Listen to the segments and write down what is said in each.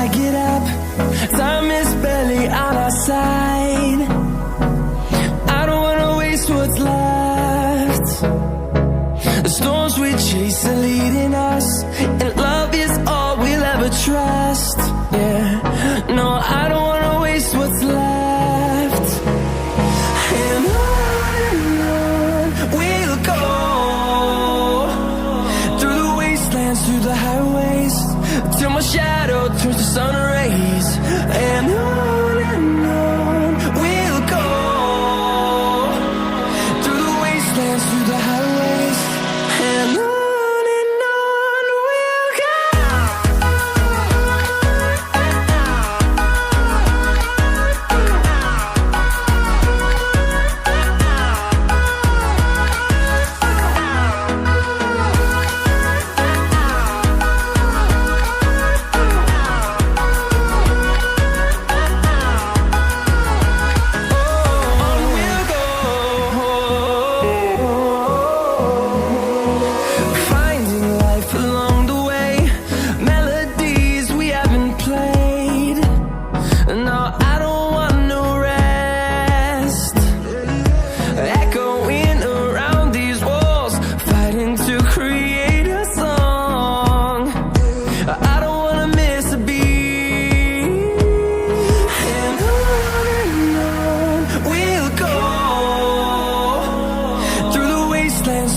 I get up, time is barely on our side. I don't wanna waste what's left. The storms we chase are leading us, and love is all we'll ever trust. Yeah, no, I don't wanna waste what's left. And on we'll go, through the wastelands, through the highways, till my shadow turns to sun rays. And on we'll go, through the wastelands, through the highways, and on we'll go.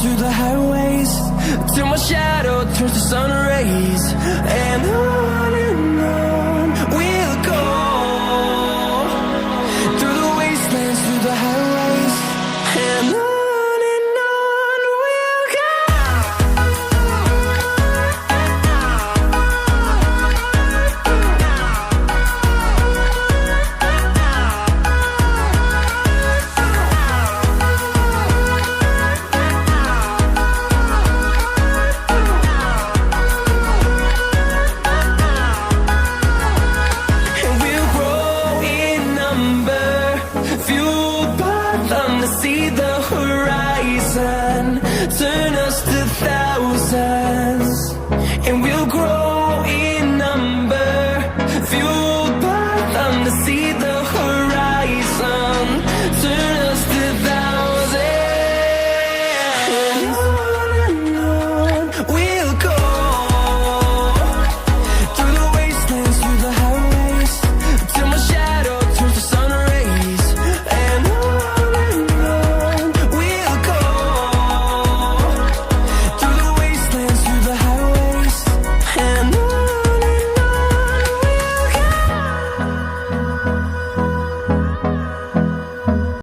Through the highways, till my shadow turns to sun rays. And on we'll go, through the wastelands, through the highways, and on we'll go. See the horizon, turn us to thousands, and we'll grow in number, fueled by them to see the horizon.